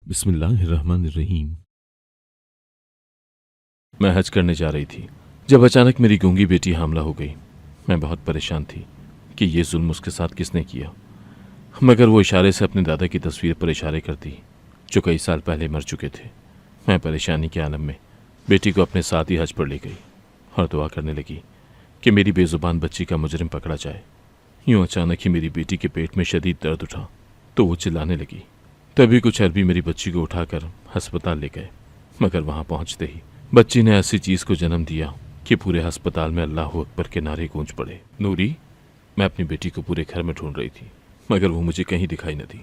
बिस्मिल्लाहिर्रहमानिर्रहीम। मैं हज करने जा रही थी जब अचानक मेरी गूंगी बेटी हामला हो गई। मैं बहुत परेशान थी कि ये जुल्म उसके साथ किसने किया, मगर वो इशारे से अपने दादा की तस्वीर पर इशारे करती जो कई साल पहले मर चुके थे। मैं परेशानी के आलम में बेटी को अपने साथ ही हज पर ले गई और दुआ करने लगी कि मेरी बेजुबान बच्ची का मुजरिम पकड़ा जाए। यूं अचानक ही मेरी बेटी के पेट में शदीद दर्द उठा तो वो चिल्लाने लगी। तभी कुछ अरबी मेरी बच्ची को उठाकर अस्पताल ले गए, मगर वहां पहुंचते ही बच्ची ने ऐसी चीज को जन्म दिया कि पूरे अस्पताल में अल्लाह अकबर के नारे गूंज पड़े। नूरी, मैं अपनी बेटी को पूरे घर में ढूंढ रही थी, मगर वो मुझे कहीं दिखाई न दी।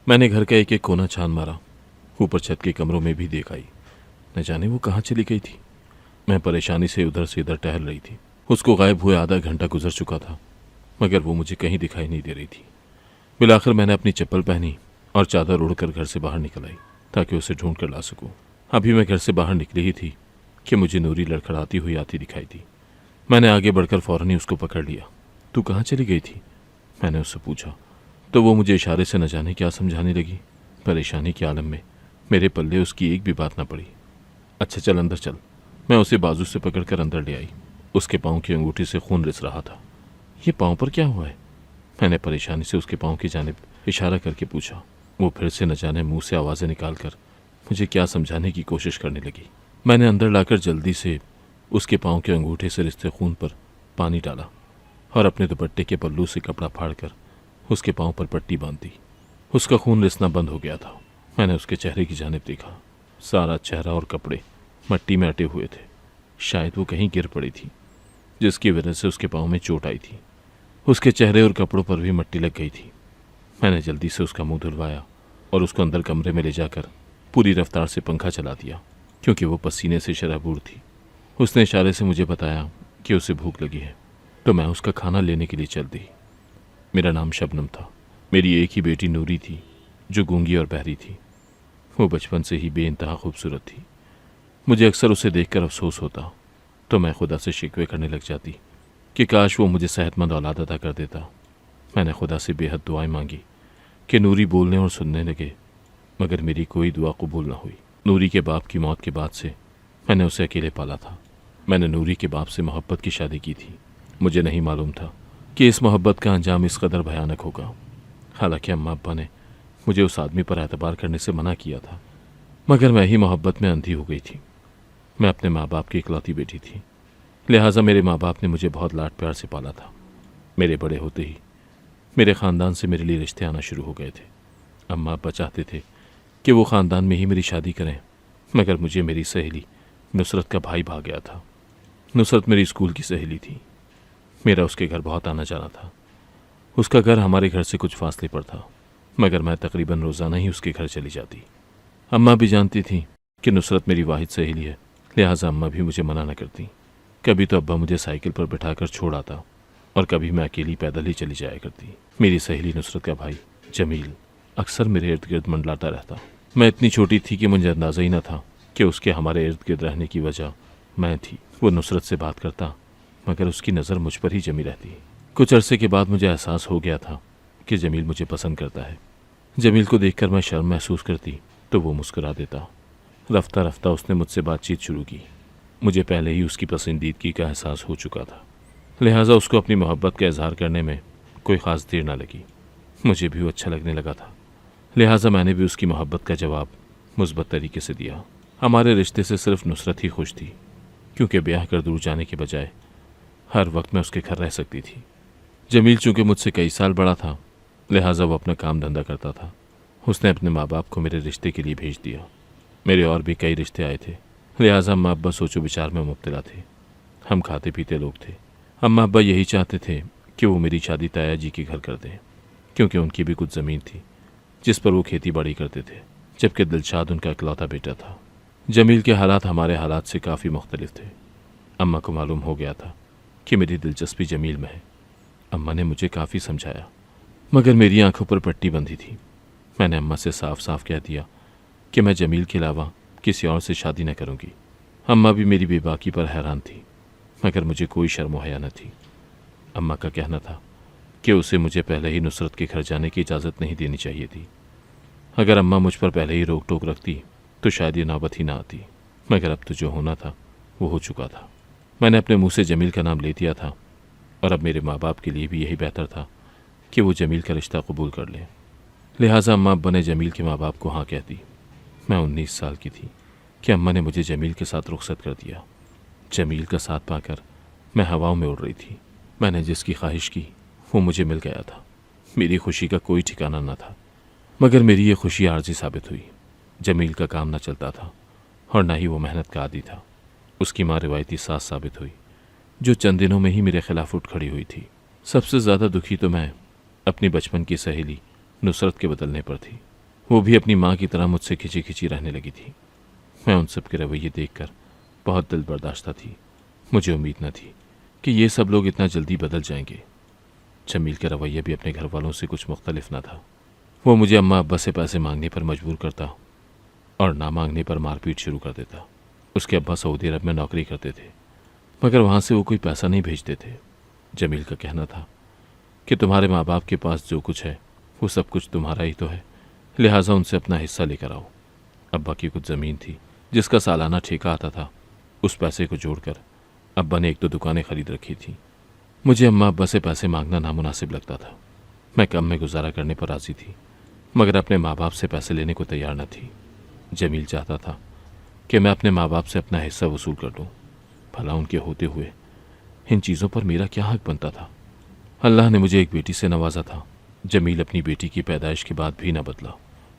मैंने घर का एक एक कोना छान मारा, ऊपर छत के कमरों में भी देख आई, न जाने वो कहाँ चली गई थी। मैं परेशानी से इधर टहल रही थी। उसको गायब हुए आधा घंटा गुजर चुका था, मगर वो मुझे कहीं दिखाई नहीं दे रही थी। बिलाखिर मैंने अपनी चप्पल पहनी और चादर उड़कर घर से बाहर निकल आई ताकि उसे ढूंढ कर ला सकूं। अभी मैं घर से बाहर निकली ही थी कि मुझे नूरी लड़खड़ाती हुई आती दिखाई दी। मैंने आगे बढ़कर फौरन ही उसको पकड़ लिया। तू कहाँ चली गई थी, मैंने उससे पूछा, तो वो मुझे इशारे से न जाने क्या समझाने लगी। परेशानी के आलम में मेरे पल्ले उसकी एक भी बात न पड़ी। अच्छा चल अंदर चल। मैं उसे बाजू से पकड़कर अंदर ले आई। उसके पाँव की अंगूठी से खून रिस रहा था। ये पाँव पर क्या हुआ है, मैंने परेशानी से उसके पाँव की जानिब इशारा करके पूछा। वो फिर से न जाने मुंह से आवाज़ें निकालकर मुझे क्या समझाने की कोशिश करने लगी। मैंने अंदर लाकर जल्दी से उसके पाँव के अंगूठे से रिश्ते खून पर पानी डाला और अपने दुपट्टे के पल्लू से कपड़ा फाड़कर उसके पाँव पर पट्टी बांध दी। उसका खून रिसना बंद हो गया था। मैंने उसके चेहरे की जानिब देखा। सारा चेहरा और कपड़े मट्टी में अटे हुए थे। शायद वो कहीं गिर पड़ी थी, जिसकी वजह से उसके पाँव में चोट आई थी। उसके चेहरे और कपड़ों पर भी मट्टी लग गई थी। मैंने जल्दी से उसका मुंह धुलवाया और उसको अंदर कमरे में ले जाकर पूरी रफ्तार से पंखा चला दिया, क्योंकि वो पसीने से शराबूर थी। उसने इशारे से मुझे बताया कि उसे भूख लगी है, तो मैं उसका खाना लेने के लिए चल दी। मेरा नाम शबनम था। मेरी एक ही बेटी नूरी थी जो गूंगी और बहरी थी। वो बचपन से ही बेइंतहा खूबसूरत थी। मुझे अक्सर उसे देखकर अफसोस होता तो मैं खुदा से शिकवे करने लग जाती कि काश वो मुझे सेहतमंद औलाद अता कर देता। मैंने खुदा से बेहद दुआएं मांगी कि नूरी बोलने और सुनने लगे, मगर मेरी कोई दुआ कबूल ना हुई। नूरी के बाप की मौत के बाद से मैंने उसे अकेले पाला था। मैंने नूरी के बाप से मोहब्बत की शादी की थी। मुझे नहीं मालूम था कि इस मोहब्बत का अंजाम इस कदर भयानक होगा। हालांकि अम्मा अब्बा ने मुझे उस आदमी पर एतबार करने से मना किया था, मगर मैं ही मोहब्बत में अंधी हो गई थी। मैं अपने माँ बाप की इकलौती बेटी थी, लिहाजा मेरे माँ बाप ने मुझे बहुत लाड प्यार से पाला था। मेरे बड़े होते ही मेरे ख़ानदान से मेरे लिए रिश्ते आना शुरू हो गए थे। अम्मा अब्बा चाहते थे कि वो ख़ानदान में ही मेरी शादी करें, मगर मुझे मेरी सहेली नुसरत का भाई भाग गया था। नुसरत मेरी स्कूल की सहेली थी। मेरा उसके घर बहुत आना जाना था। उसका घर हमारे घर से कुछ फासले पर था, मगर मैं तकरीबन रोज़ाना ही उसके घर चली जाती। अम्मा भी जानती थी कि नुसरत मेरी वाहिद सहेली है, लिहाजा अम्मा भी मुझे मना न करती। कभी तो अब्बा मुझे साइकिल पर बिठाकर छोड़ आता और कभी मैं अकेली पैदल ही चली जाया करती। मेरी सहेली नुसरत का भाई जमील अक्सर मेरे इर्द गिर्द मंडलाता रहता। मैं इतनी छोटी थी कि मुझे अंदाज़ा ही न था कि उसके हमारे इर्द गिर्द रहने की वजह मैं थी। वो नुसरत से बात करता, मगर उसकी नज़र मुझ पर ही जमी रहती। कुछ अरसे के बाद मुझे एहसास हो गया था कि जमील मुझे पसंद करता है। जमील को देखकर मैं शर्म महसूस करती तो वो मुस्कुरा देता। रफ्ता रफ्ता उसने मुझसे बातचीत शुरू की। मुझे पहले ही उसकी पसंदीदगी का एहसास हो चुका था, लिहाजा उसको अपनी मोहब्बत का इजहार करने में कोई ख़ास देर ना लगी। मुझे भी वो अच्छा लगने लगा था, लिहाजा मैंने भी उसकी मोहब्बत का जवाब मुस्बत तरीके से दिया। हमारे रिश्ते से सिर्फ नुसरत ही खुश थी, क्योंकि ब्याह कर दूर जाने के बजाय हर वक्त मैं उसके घर रह सकती थी। जमील चूँकि मुझसे कई साल बड़ा था, लिहाजा वो अपना काम धंधा करता था। उसने अपने माँ बाप को मेरे रिश्ते के लिए भेज दिया। मेरे और भी कई रिश्ते आए थे, लिहाजा अम्मा अब्बा सोचो विचार में मुब्तला थे। हम खाते पीते लोग थे। अम्मा अब्बा यही चाहते थे कि वो मेरी शादी ताया जी के घर कर दें, क्योंकि उनकी भी कुछ ज़मीन थी जिस पर वो खेती बाड़ी करते थे, जबकि दिलशाद उनका इकलौता बेटा था। जमील के हालात हमारे हालात से काफ़ी मुख्तलिफ थे। अम्मा को मालूम हो गया था कि मेरी दिलचस्पी जमील में है। अम्मा ने मुझे काफ़ी समझाया, मगर मेरी आंखों पर पट्टी बंधी थी। मैंने अम्मा से साफ साफ कह दिया कि मैं जमील के अलावा किसी और से शादी न करूँगी। अम्मा भी मेरी बेबाकी पर हैरान थी, मगर मुझे कोई शर्म हया न थी। अम्मा का कहना था कि उसे मुझे पहले ही नुसरत के घर जाने की इजाज़त नहीं देनी चाहिए थी। अगर अम्मा मुझ पर पहले ही रोक टोक रखती तो शायद ये नौबत ही ना आती, मगर अब तो जो होना था वो हो चुका था। मैंने अपने मुंह से जमील का नाम ले दिया था और अब मेरे माँ बाप के लिए भी यही बेहतर था कि वो जमील का रिश्ता कबूल कर लें। लिहाजा अम्मा अब्बा ने जमील के माँ बाप को हाँ कह दी। मैं 19 साल की थी कि अम्मा ने मुझे जमील के साथ रुखसत कर दिया। जमील का साथ पाकर मैं हवाओं में उड़ रही थी। मैंने जिसकी ख्वाहिश की वो मुझे मिल गया था। मेरी खुशी का कोई ठिकाना न था, मगर मेरी ये खुशी आर्जी साबित हुई। जमील का काम न चलता था और न ही वो मेहनत का आदी था। उसकी माँ रिवायती सास साबित हुई, जो चंद दिनों में ही मेरे खिलाफ उठ खड़ी हुई थी। सबसे ज़्यादा दुखी तो मैं अपनी बचपन की सहेली नुसरत के बदलने पर थी। वो भी अपनी माँ की तरह मुझसे खिंची खिंची रहने लगी थी। मैं उन सब के रवैये देखकर बहुत दिल बर्दाश्त थी। मुझे उम्मीद न थी कि ये सब लोग इतना जल्दी बदल जाएंगे। जमील का रवैया भी अपने घर वालों से कुछ मुख्तलिफ न था। वो मुझे अम्मा अब्बा से पैसे मांगने पर मजबूर करता और ना मांगने पर मारपीट शुरू कर देता। उसके अब्बा सऊदी अरब में नौकरी करते थे, मगर वहाँ से वो कोई पैसा नहीं भेजते थे। जमील का कहना था कि तुम्हारे माँ बाप के पास जो कुछ है वो सब कुछ तुम्हारा ही तो है, लिहाजा उनसे अपना हिस्सा लेकर आओ। अब्बा की कुछ ज़मीन थी जिसका सालाना ठेका आता था। उस पैसे को जोड़कर अब्बा ने 1-2 दुकानें खरीद रखी थी। मुझे अम्मा अब्बा से पैसे मांगना नामुनासिब लगता था। मैं कम में गुजारा करने पर राज़ी थी, मगर अपने माँ बाप से पैसे लेने को तैयार न थी। जमील चाहता था कि मैं अपने माँ बाप से अपना हिस्सा वसूल कर लूँ। भला उनके होते हुए इन चीज़ों पर मेरा क्या हक बनता था? अल्लाह ने मुझे एक बेटी से नवाजा था। जमील अपनी बेटी की पैदाइश के बाद भी न बदला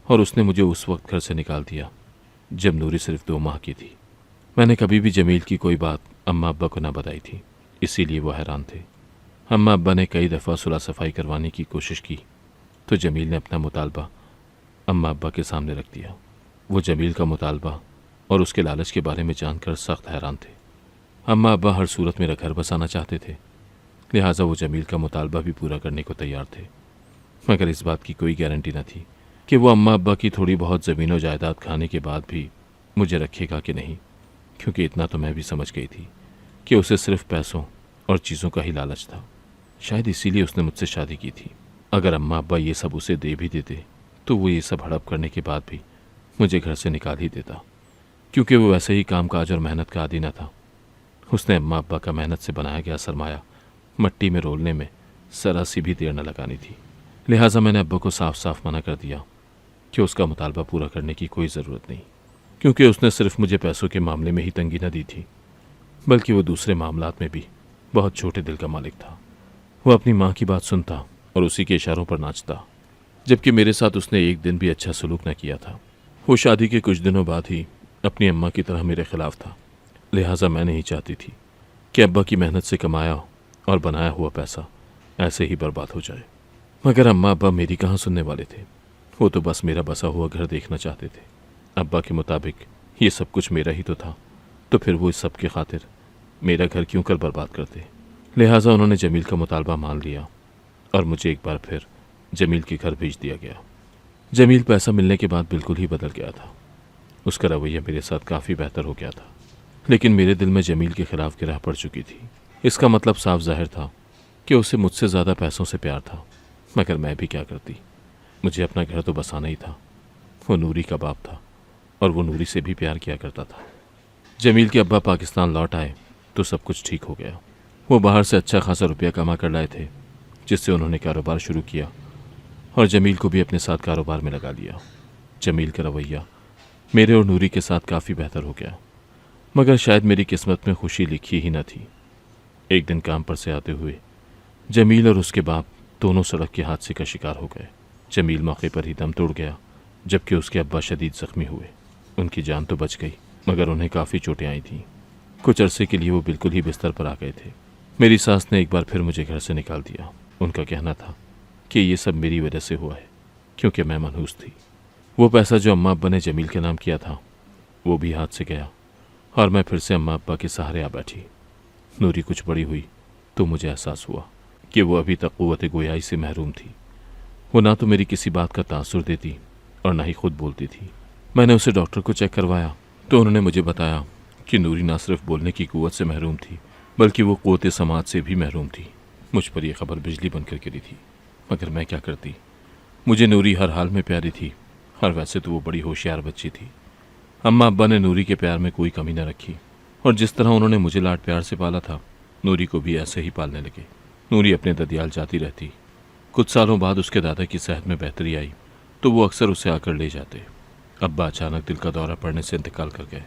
और उसने मुझे उस वक्त घर से निकाल दिया जब नूरी सिर्फ 2 माह की थी। मैंने कभी भी जमील की कोई बात अम्मा अब्बा को न बताई थी, इसीलिए वो हैरान थे। अम्मा अब्बा ने कई दफ़ा सुलह सफाई करवाने की कोशिश की तो जमील ने अपना मुतालबा अम्मा अब्बा के सामने रख दिया। वो जमील का मुतालबा और उसके लालच के बारे में जानकर सख्त हैरान थे। अम्मा अब्बा हर सूरत मेरा घर बसाना चाहते थे, लिहाजा वो जमील का मुतालबा भी पूरा करने को तैयार थे, मगर इस बात की कोई गारंटी न थी कि वो अम्मा अब्बा की थोड़ी बहुत ज़मीन और जायदाद खाने के बाद भी मुझे रखेगा कि नहीं, क्योंकि इतना तो मैं भी समझ गई थी कि उसे सिर्फ पैसों और चीज़ों का ही लालच था। शायद इसीलिए उसने मुझसे शादी की थी। अगर अम्मा अब्बा ये सब उसे दे भी देते तो वो ये सब हड़प करने के बाद भी मुझे घर से निकाल ही देता, क्योंकि वो वैसे ही कामकाज और मेहनत का आदी न था। उसने अम्मा अब्बा का मेहनत से बनाया गया सरमाया मट्टी में रोलने में ज़रा सी भी देर न लगानी थी। लिहाजा मैंने अब्बा को साफ साफ मना कर दिया कि उसका मुतालबा पूरा करने की कोई ज़रूरत नहीं, क्योंकि उसने सिर्फ मुझे पैसों के मामले में ही तंगी न दी थी, बल्कि वो दूसरे मामलात में भी बहुत छोटे दिल का मालिक था। वो अपनी माँ की बात सुनता और उसी के इशारों पर नाचता, जबकि मेरे साथ उसने एक दिन भी अच्छा सलूक न किया था। वो शादी के कुछ दिनों बाद ही अपनी अम्मा की तरह मेरे खिलाफ था। लिहाजा मैं नहीं चाहती थी कि अब्बा की मेहनत से कमाया और बनाया हुआ पैसा ऐसे ही बर्बाद हो जाए। मगर अम्मा अब्बा मेरी कहाँ सुनने वाले थे। वो तो बस मेरा बसा हुआ घर देखना चाहते थे। अब्बा के मुताबिक ये सब कुछ मेरा ही तो था, तो फिर वो इस सब के खातिर मेरा घर क्यों कर बर्बाद करते। लिहाजा उन्होंने जमील का मुतालबा मान लिया और मुझे एक बार फिर जमील के घर भेज दिया गया। जमील पैसा मिलने के बाद बिल्कुल ही बदल गया था। उसका रवैया मेरे साथ काफ़ी बेहतर हो गया था, लेकिन मेरे दिल में जमील के खिलाफ गिरह पड़ चुकी थी। इसका मतलब साफ जाहिर था कि उसे मुझसे ज़्यादा पैसों से प्यार था, मगर मैं भी क्या करती। मुझे अपना घर तो बसाना ही था। वो नूरी का बाप था और वो नूरी से भी प्यार किया करता था। जमील के अब्बा पाकिस्तान लौट आए तो सब कुछ ठीक हो गया। वो बाहर से अच्छा खासा रुपया कमा कर लाए थे, जिससे उन्होंने कारोबार शुरू किया और जमील को भी अपने साथ कारोबार में लगा लिया। जमील का रवैया मेरे और नूरी के साथ काफ़ी बेहतर हो गया, मगर शायद मेरी किस्मत में खुशी लिखी ही न थी। एक दिन काम पर से आते हुए जमील और उसके बाप दोनों सड़क के हादसे का शिकार हो गए। जमील मौके पर ही दम तोड़ गया, जबकि उसके अब्बा शदीद ज़ख्मी हुए। उनकी जान तो बच गई, मगर उन्हें काफ़ी चोटें आई थीं। कुछ अरसे के लिए वो बिल्कुल ही बिस्तर पर आ गए थे। मेरी सास ने एक बार फिर मुझे घर से निकाल दिया। उनका कहना था कि ये सब मेरी वजह से हुआ है, क्योंकि मैं मनहूस थी। वो पैसा जो अम्मा अब्बा ने जमील के नाम किया था वो भी हाथ से गया और मैं फिर से अम्मा अब्बा के सहारे आ बैठी। नूरी कुछ बड़ी हुई तो मुझे एहसास हुआ कि वो अभी तक क़ुव्वत गोयाई से महरूम थी। वो ना तो मेरी किसी बात का तासुर देती और ना ही खुद बोलती थी। मैंने उसे डॉक्टर को चेक करवाया तो उन्होंने मुझे बताया कि नूरी ना सिर्फ बोलने की क़ुव्वत से महरूम थी, बल्कि वो क़ुव्वत समाज से भी महरूम थी। मुझ पर यह खबर बिजली बनकर गिरी थी, मगर मैं क्या करती। मुझे नूरी हर हाल में प्यारी थी और वैसे तो वो बड़ी होशियार बच्ची थी। अम्मा अब्बा ने नूरी के प्यार में कोई कमी न रखी, और जिस तरह उन्होंने मुझे लाड प्यार से पाला था, नूरी को भी ऐसे ही पालने लगे। नूरी अपने ददियाल जाती रहती। कुछ सालों बाद उसके दादा की सेहत में बेहतरी आई तो वो अक्सर उसे आकर ले जाते। अब्बा अचानक दिल का दौरा पड़ने से इंतकाल कर गए।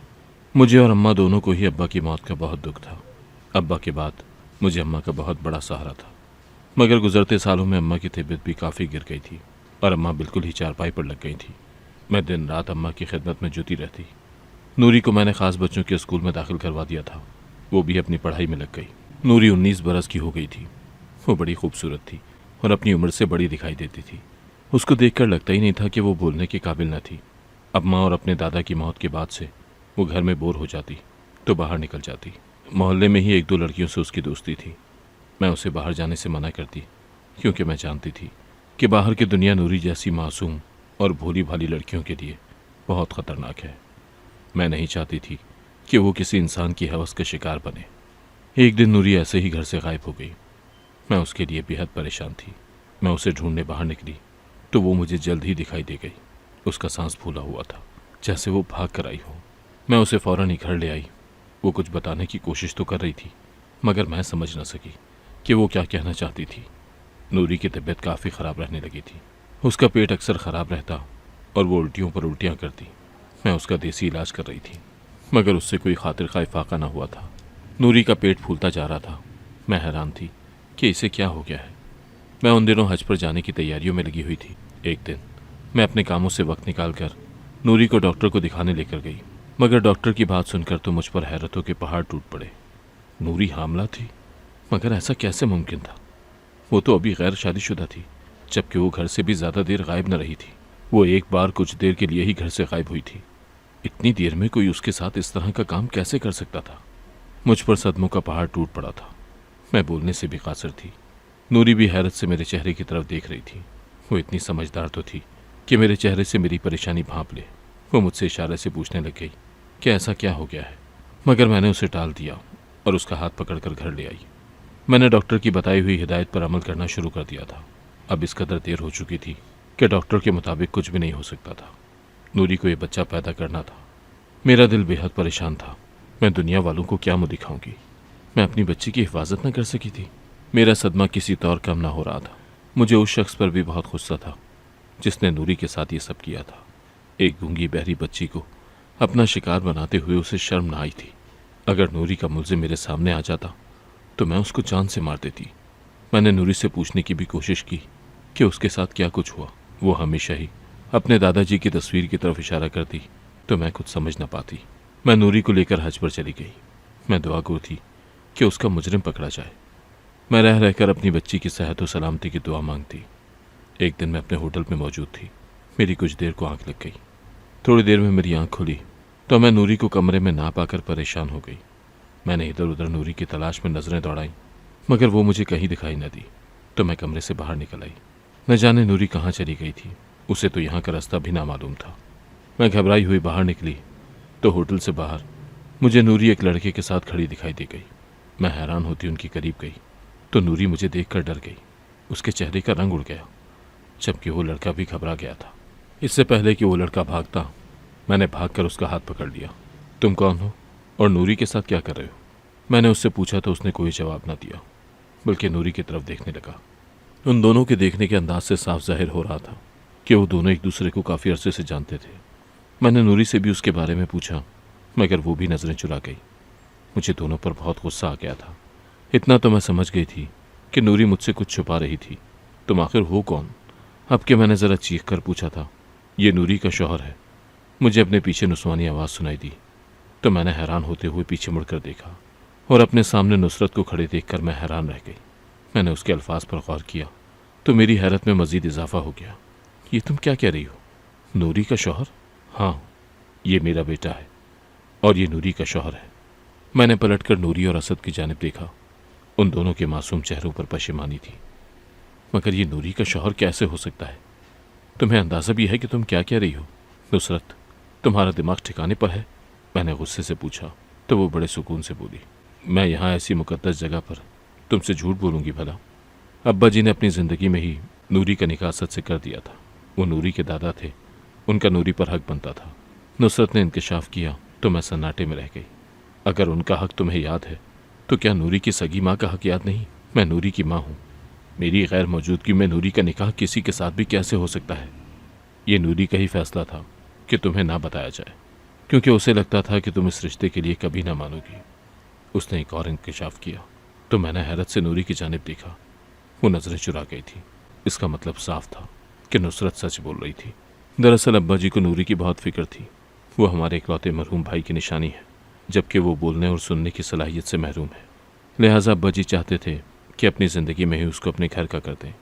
मुझे और अम्मा दोनों को ही अब्बा की मौत का बहुत दुख था। अब्बा के बाद मुझे अम्मा का बहुत बड़ा सहारा था, मगर गुजरते सालों में अम्मा की तबीयत भी काफ़ी गिर गई थी और अम्मा बिल्कुल ही चारपाई पर लग गई थी। मैं दिन रात अम्मा की खिदमत में जुटी रहती। नूरी को मैंने ख़ास बच्चों के स्कूल में दाखिल करवा दिया था। वो भी अपनी पढ़ाई में लग गई। नूरी 19 बरस की हो गई थी। वो बड़ी खूबसूरत थी और अपनी उम्र से बड़ी दिखाई देती थी। उसको देखकर लगता ही नहीं था कि वो बोलने के काबिल न थी। अम्मा और अपने दादा की मौत के बाद से वो घर में बोर हो जाती तो बाहर निकल जाती। मोहल्ले में ही 1-2 लड़कियों से उसकी दोस्ती थी। मैं उसे बाहर जाने से मना करती, क्योंकि मैं जानती थी कि बाहर की दुनिया नूरी जैसी मासूम और भोली भाली लड़कियों के लिए बहुत ख़तरनाक है। मैं नहीं चाहती थी कि वो किसी इंसान की हवस का शिकार बने। एक दिन नूरी ऐसे ही घर से गायब हो गई। मैं उसके लिए बेहद परेशान थी। मैं उसे ढूंढने बाहर निकली तो वो मुझे जल्द ही दिखाई दे गई। उसका सांस फूला हुआ था, जैसे वो भाग कर आई हो। मैं उसे फौरन ही घर ले आई। वो कुछ बताने की कोशिश तो कर रही थी, मगर मैं समझ न सकी कि वो क्या कहना चाहती थी। नूरी की तबीयत काफ़ी ख़राब रहने लगी थी। उसका पेट अक्सर ख़राब रहता और वो उल्टियों पर उल्टियाँ करती। मैं उसका देसी इलाज कर रही थी, मगर उससे कोई खातिर खा फाका न हुआ था। नूरी का पेट फूलता जा रहा था। मैं हैरान थी कि इसे क्या हो गया है। मैं उन दिनों हज पर जाने की तैयारियों में लगी हुई थी। एक दिन मैं अपने कामों से वक्त निकालकर नूरी को डॉक्टर को दिखाने लेकर गई, मगर डॉक्टर की बात सुनकर तो मुझ पर हैरतों के पहाड़ टूट पड़े। नूरी हामला थी, मगर ऐसा कैसे मुमकिन था? वो तो अभी गैर शादीशुदा थी, जबकि वो घर से भी ज़्यादा देर गायब न रही थी। वो एक बार कुछ देर के लिए ही घर से गायब हुई थी। इतनी देर में कोई उसके साथ इस तरह का काम कैसे कर सकता था? मुझ पर सदमों का पहाड़ टूट पड़ा था। मैं बोलने से भी कासिर थी। नूरी भी हैरत से मेरे चेहरे की तरफ देख रही थी। वो इतनी समझदार तो थी कि मेरे चेहरे से मेरी परेशानी भांप ले। वो मुझसे इशारे से पूछने लग गई कि ऐसा क्या हो गया है, मगर मैंने उसे टाल दिया और उसका हाथ पकड़कर घर ले आई। मैंने डॉक्टर की बताई हुई हिदायत पर अमल करना शुरू कर दिया था। अब इस कदर देर हो चुकी थी कि डॉक्टर के मुताबिक कुछ भी नहीं हो सकता था। नूरी को यह बच्चा पैदा करना था। मेरा दिल बेहद परेशान था। मैं दुनिया वालों को क्या मुँह दिखाऊंगी? मैं अपनी बच्ची की हिफाजत न कर सकी थी। मेरा सदमा किसी तौर कम ना हो रहा था। मुझे उस शख्स पर भी बहुत गुस्सा था जिसने नूरी के साथ ये सब किया था। एक गूंगी बहरी बच्ची को अपना शिकार बनाते हुए उसे शर्म ना आई थी। अगर नूरी का मुल्जिम मेरे सामने आ जाता तो मैं उसको जान से मार देती। मैंने नूरी से पूछने की भी कोशिश की कि उसके साथ क्या कुछ हुआ। वो हमेशा ही अपने दादाजी की तस्वीर की तरफ इशारा करती तो मैं कुछ समझ न पाती। मैं नूरी को लेकर हज पर चली गई। मैं दुआ गो थी कि उसका मुजरिम पकड़ा जाए। मैं रह रहकर अपनी बच्ची की सेहत और सलामती की दुआ मांगती। एक दिन मैं अपने होटल में मौजूद थी। मेरी कुछ देर को आंख लग गई। थोड़ी देर में मेरी आंख खुली तो मैं नूरी को कमरे में ना पाकर परेशान हो गई। मैंने इधर उधर नूरी की तलाश में नजरें दौड़ाई, मगर वो मुझे कहीं दिखाई न दी। तो मैं कमरे से बाहर निकल आई। न जाने नूरी कहाँ चली गई थी। उसे तो यहाँ का रास्ता भी ना मालूम था। मैं घबराई हुई बाहर निकली तो होटल से बाहर मुझे नूरी एक लड़के के साथ खड़ी दिखाई दे गई। मैं हैरान होती उनके करीब गई तो नूरी मुझे देखकर डर गई। उसके चेहरे का रंग उड़ गया, जबकि वो लड़का भी घबरा गया था। इससे पहले कि वो लड़का भागता, मैंने भागकर उसका हाथ पकड़ लिया। तुम कौन हो और नूरी के साथ क्या कर रहे हो? मैंने उससे पूछा तो उसने कोई जवाब ना दिया, बल्कि नूरी की तरफ देखने लगा। उन दोनों के देखने के अंदाज से साफ जाहिर हो रहा था कि वो दोनों एक दूसरे को काफ़ी अरसे से जानते थे। मैंने नूरी से भी उसके बारे में पूछा, मगर वो भी नज़रें चुरा गई। मुझे दोनों पर बहुत गुस्सा आ गया था। इतना तो मैं समझ गई थी कि नूरी मुझसे कुछ छुपा रही थी। तुम आखिर हो कौन? अब के मैंने ज़रा चीख कर पूछा था। ये नूरी का शौहर है। मुझे अपने पीछे नुस्वानी आवाज़ सुनाई दी तो मैंने हैरान होते हुए पीछे मुड़कर देखा और अपने सामने नुसरत को खड़े देखकर मैं हैरान रह गई। मैंने उसके अल्फाज पर गौर किया तो मेरी हैरत में मज़ीद इजाफा हो गया। ये तुम क्या कह रही हो? नूरी का शौहर? हाँ, ये मेरा बेटा है और ये नूरी का शौहर है। मैंने पलटकर नूरी और असद की जानिब देखा। उन दोनों के मासूम चेहरों पर पशेमानी थी। मगर ये नूरी का शौहर कैसे हो सकता है? तुम्हें अंदाज़ा भी है कि तुम क्या कह रही हो? नुसरत, तुम्हारा दिमाग ठिकाने पर है? मैंने गुस्से से पूछा तो वो बड़े सुकून से बोली, मैं यहाँ ऐसी मुकद्दस जगह पर तुमसे झूठ बोलूँगी भला? अब्बा जी ने अपनी ज़िंदगी में ही नूरी का निकाह असद से कर दिया था। वो नूरी के दादा थे उनका नूरी पर हक बनता था। नुसरत ने इंकशाफ किया तो मैं सन्नाटे में रह गई। अगर उनका हक तुम्हें याद है तो क्या नूरी की सगी माँ का हक याद नहीं? मैं नूरी की माँ हूँ। मेरी गैर मौजूदगी में नूरी का निकाह किसी के साथ भी कैसे हो सकता है? ये नूरी का ही फैसला था कि तुम्हें ना बताया जाए, क्योंकि उसे लगता था कि तुम इस रिश्ते के लिए कभी ना मानोगी। उसने एक और इंकशाफ किया तो मैंने हैरत से नूरी की जानिब देखा। वो नजरें चुरा गई थी। इसका मतलब साफ था कि नुसरत सच बोल रही थी। दरअसल अब्बा जी को नूरी की बहुत फिक्र थी। वो हमारे इकलौते मरहूम भाई की निशानी है, जबकि वो बोलने और सुनने की सलाहियत से महरूम है। लिहाजा अब्बा जी चाहते थे कि अपनी ज़िंदगी में ही उसको अपने घर का कर दें।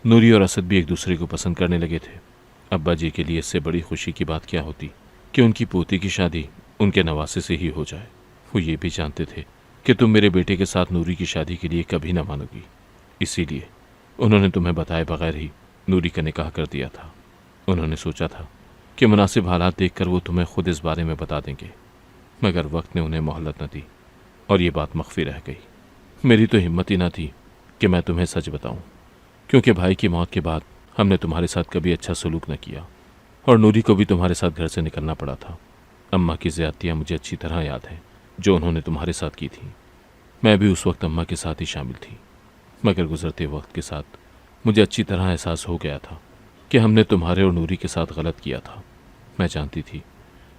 नूरी और असद भी एक दूसरे को पसंद करने लगे थे। अब्बा जी के लिए इससे बड़ी खुशी की बात क्या होती कि उनकी पोती की शादी उनके नवासे से ही हो जाए। वो ये भी जानते थे कि तुम मेरे बेटे के साथ नूरी की शादी के लिए कभी ना मानोगी, इसीलिए उन्होंने तुम्हें बताए बगैर ही नूरी का निकाह कर दिया था। उन्होंने सोचा था कि मुनासिब हालात देखकर वो तुम्हें खुद इस बारे में बता देंगे, मगर वक्त ने उन्हें मोहलत न दी और ये बात मख्फी रह गई। मेरी तो हिम्मत ही ना थी कि मैं तुम्हें सच बताऊं, क्योंकि भाई की मौत के बाद हमने तुम्हारे साथ कभी अच्छा सलूक न किया और नूरी को भी तुम्हारे साथ घर से निकलना पड़ा था। अम्मा की ज़्यादतियाँ मुझे अच्छी तरह याद हैं जो उन्होंने तुम्हारे साथ की थी। मैं भी उस वक्त अम्मा के साथ ही शामिल थी, मगर गुजरते वक्त के साथ मुझे अच्छी तरह एहसास हो गया था कि हमने तुम्हारे और नूरी के साथ गलत किया था। मैं जानती थी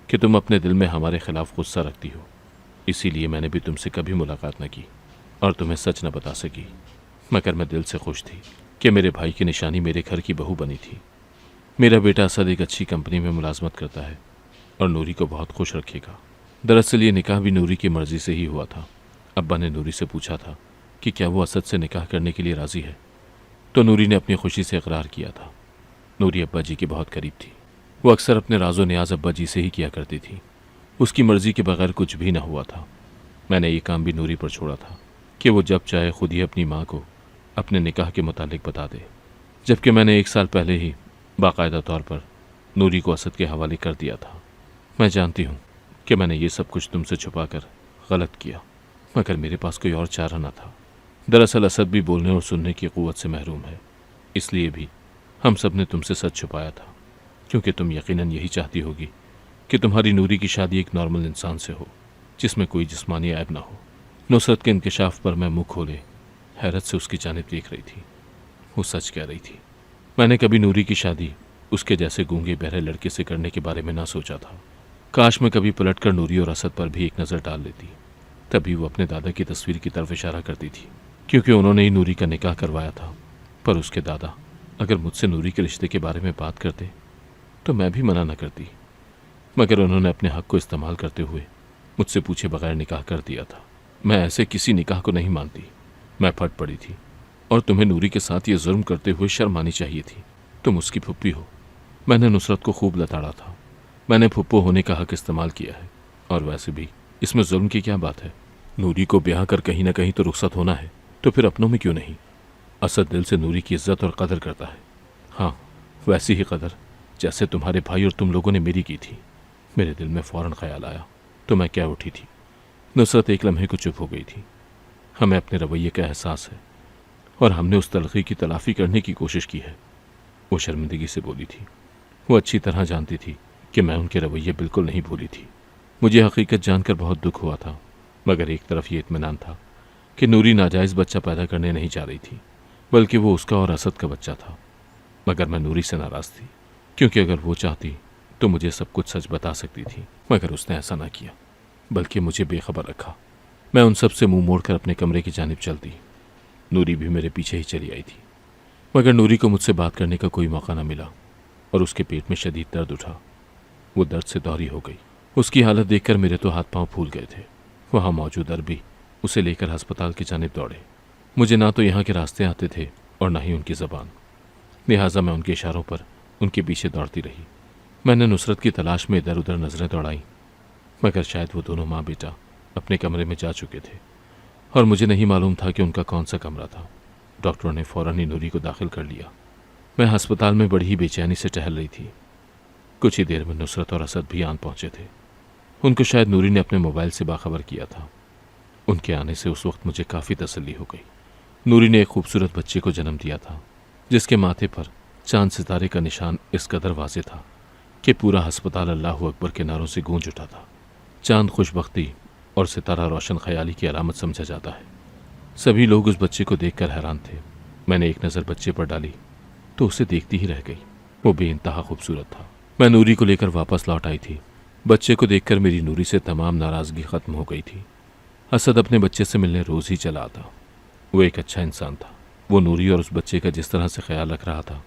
कि तुम अपने दिल में हमारे खिलाफ गुस्सा रखती हो, इसीलिए मैंने भी तुमसे कभी मुलाकात न की और तुम्हें सच न बता सकी। मगर मैं दिल से खुश थी कि मेरे भाई की निशानी मेरे घर की बहू बनी थी। मेरा बेटा असद एक अच्छी कंपनी में मुलाजमत करता है और नूरी को बहुत खुश रखेगा। दरअसल ये निकाह भी नूरी की मर्जी से ही हुआ था। अब्बा ने नूरी से पूछा था कि क्या वो असद से निकाह करने के लिए राज़ी है, तो नूरी ने अपनी खुशी से इकरार किया था। नूरी अब्बा जी की बहुत करीब थी। वो अक्सर अपने राज़ो न्याज अब्बा जी से ही किया करती थी। उसकी मर्ज़ी के बगैर कुछ भी न हुआ था। मैंने ये काम भी नूरी पर छोड़ा था कि वो जब चाहे खुद ही अपनी माँ को अपने निकाह के मुतालिक बता दे, जबकि मैंने 1 साल पहले ही बाकायदा तौर पर नूरी को असद के हवाले कर दिया था। मैं जानती हूँ कि मैंने ये सब कुछ तुमसे छुपा कर गलत किया, मगर मेरे पास कोई और चारा न था। दरअसल असद भी बोलने और सुनने की क़ुव्वत से महरूम है, इसलिए भी हम सब ने तुमसे सच छुपाया था, क्योंकि तुम यकीनन यही चाहती होगी कि तुम्हारी नूरी की शादी एक नॉर्मल इंसान से हो जिसमें कोई जिस्मानी ऐब ना हो। नुसरत के इंकशाफ पर मैं मुँह खोले हैरत से उसकी जानिब देख रही थी। वो सच कह रही थी। मैंने कभी नूरी की शादी उसके जैसे गूंगे बहरे लड़के से करने के बारे में ना सोचा था। काश मैं कभी पलटकर नूरी और असद पर भी एक नज़र डाल लेती। तभी वो अपने दादा की तस्वीर की तरफ इशारा करती थी, क्योंकि उन्होंने ही नूरी का निकाह करवाया था। पर उसके दादा अगर मुझसे नूरी के रिश्ते के बारे में बात करते तो मैं भी मना न करती, मगर उन्होंने अपने हक को इस्तेमाल करते हुए मुझसे पूछे बगैर निकाह कर दिया था। मैं ऐसे किसी निकाह को नहीं मानती। मैं फट पड़ी थी और तुम्हें नूरी के साथ ये जुर्म करते हुए शर्म आनी चाहिए थी। तुम उसकी फुप्पी हो। मैंने नुसरत को खूब लताड़ा था। मैंने फुप्पो होने का हक इस्तेमाल किया है, और वैसे भी इसमें जुल्म की क्या बात है? नूरी को ब्याह कर कहीं ना कहीं तो रुखसत होना है, तो फिर अपनों में क्यों नहीं? असद दिल से नूरी की इज्जत और कदर करता है। हाँ, वैसी ही कदर जैसे तुम्हारे भाई और तुम लोगों ने मेरी की थी। मेरे दिल में फ़ौरन ख्याल आया तो मैं क्या उठी थी। नुसरत एक लम्हे को चुप हो गई थी। हमें अपने रवैये का एहसास है और हमने उस तलखी की तलाफ़ी करने की कोशिश की है, वो शर्मिंदगी से बोली थी। वो अच्छी तरह जानती थी कि मैं उनके रवैये बिल्कुल नहीं भूली थी। मुझे हकीकत जानकर बहुत दुख हुआ था, मगर एक तरफ ये इत्मीनान था कि नूरी नाजायज़ बच्चा पैदा करने नहीं जा रही थी, बल्कि वो उसका और असद का बच्चा था। मगर मैं नूरी से नाराज़ थी, क्योंकि अगर वो चाहती तो मुझे सब कुछ सच बता सकती थी, मगर उसने ऐसा ना किया, बल्कि मुझे बेखबर रखा। मैं उन सब से मुंह मोड़कर अपने कमरे की जानिब चल दी। नूरी भी मेरे पीछे ही चली आई थी, मगर नूरी को मुझसे बात करने का कोई मौका न मिला और उसके पेट में शदीद दर्द उठा। वो दर्द से दौरी हो गई। उसकी हालत देखकर मेरे तो हाथ पांव फूल गए थे। वहाँ मौजूद अरबी उसे लेकर अस्पताल की जानिब दौड़े। मुझे ना तो यहाँ के रास्ते आते थे और ना ही उनकी ज़बान, लिहाजा मैं उनके इशारों पर उनके पीछे दौड़ती रही। मैंने नुसरत की तलाश में इधर उधर नज़रें दौड़ाई, मगर शायद वो दोनों माँ बेटा अपने कमरे में जा चुके थे और मुझे नहीं मालूम था कि उनका कौन सा कमरा था। डॉक्टरों ने फ़ौरन ही नूरी को दाखिल कर लिया। मैं अस्पताल में बड़ी ही बेचैनी से टहल रही थी। कुछ ही देर में नुसरत और असद भी आन पहुंचे थे। उनको शायद नूरी ने अपने मोबाइल से बाखबर किया था। उनके आने से उस वक्त मुझे काफ़ी तसल्ली हो गई। नूरी ने एक खूबसूरत बच्चे को जन्म दिया था, जिसके माथे पर चांद सितारे का निशान इस कदर वाज़ेह था कि पूरा अस्पताल अल्लाह अकबर के नारों से गूंज उठा था। चांद खुशबख्ती और सितारा रोशन ख्याली की अलामत समझा जाता है। सभी लोग उस बच्चे को देखकर हैरान थे। मैंने एक नज़र बच्चे पर डाली तो उसे देखती ही रह गई। वो बेइंतहा खूबसूरत था। मैं नूरी को लेकर वापस लौट आई थी। बच्चे को देखकर मेरी नूरी से तमाम नाराज़गी ख़त्म हो गई थी। असद अपने बच्चे से मिलने रोज़ ही चला आता। वो एक अच्छा इंसान था। वो नूरी और उस बच्चे का जिस तरह से ख्याल रख रहा था,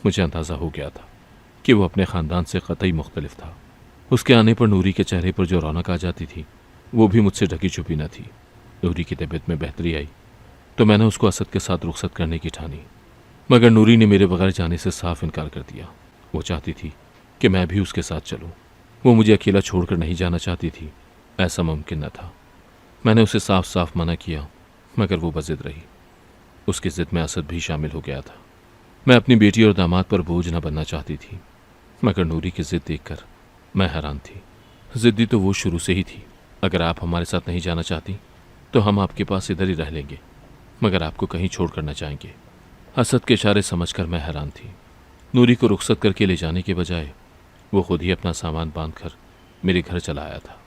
मुझे अंदाज़ा हो गया था कि वो अपने ख़ानदान से क़तई मुख्तलिफ था। उसके आने पर नूरी के चेहरे पर जो रौनक आ जाती थी वो भी मुझसे ढकी छुपी न थी। नूरी की तबीयत में बेहतरी आई तो मैंने उसको असद के साथ रुखसत करने की ठानी, मगर नूरी ने मेरे बगैर जाने से साफ इनकार कर दिया। वो चाहती थी कि मैं भी उसके साथ चलूं। वो मुझे अकेला छोड़कर नहीं जाना चाहती थी, ऐसा मुमकिन न था। मैंने उसे साफ साफ मना किया मगर वो बज़िद रही। उसकी ज़िद में असद भी शामिल हो गया था। मैं अपनी बेटी और दामाद पर बोझ न बनना चाहती थी, मगर नूरी की ज़िद देखकर मैं हैरान थी। ज़िद्दी तो वो शुरू से ही थी। अगर आप हमारे साथ नहीं जाना चाहती तो हम आपके पास इधर ही रह लेंगे, मगर आपको कहीं छोड़ कर न जाएंगे। असद के इशारे समझकर मैं हैरान थी। नूरी को रुखसत करके ले जाने के बजाय वो खुद ही अपना सामान बांधकर मेरे घर चला आया था।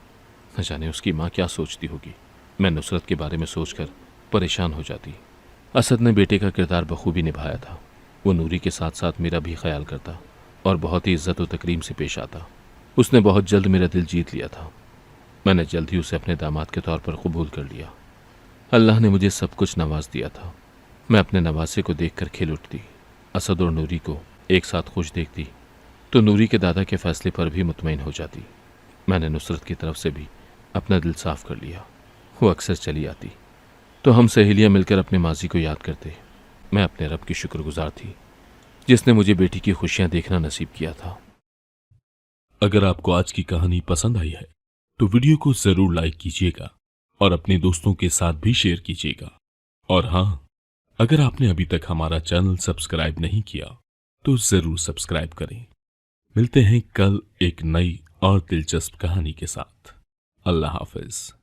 न जाने उसकी माँ क्या सोचती होगी। मैं नुसरत के बारे में सोचकर परेशान हो जाती। असद ने बेटे का किरदार बखूबी निभाया था। वो नूरी के साथ साथ मेरा भी ख्याल करता और बहुत ही इज्जत और तकरीम से पेश आता। उसने बहुत जल्द मेरा दिल जीत लिया था। मैंने जल्द ही उसे अपने दामाद के तौर पर कबूल कर लिया। अल्लाह ने मुझे सब कुछ नवाज दिया था। मैं अपने नवासे को देखकर खिल उठती। असद और नूरी को एक साथ खुश देखती तो नूरी के दादा के फैसले पर भी मुतमईन हो जाती। मैंने नुसरत की तरफ से भी अपना दिल साफ कर लिया। वो अक्सर चली आती तो हम सहेलियां मिलकर अपने माजी को याद करते। मैं अपने रब की शुक्रगुजार थी जिसने मुझे बेटी की खुशियां देखना नसीब किया था। अगर आपको आज की कहानी पसंद आई है तो वीडियो को जरूर लाइक कीजिएगा और अपने दोस्तों के साथ भी शेयर कीजिएगा। और हाँ, अगर आपने अभी तक हमारा चैनल सब्सक्राइब नहीं किया तो जरूर सब्सक्राइब करें। मिलते हैं कल एक नई और दिलचस्प कहानी के साथ। अल्लाह हाफिज।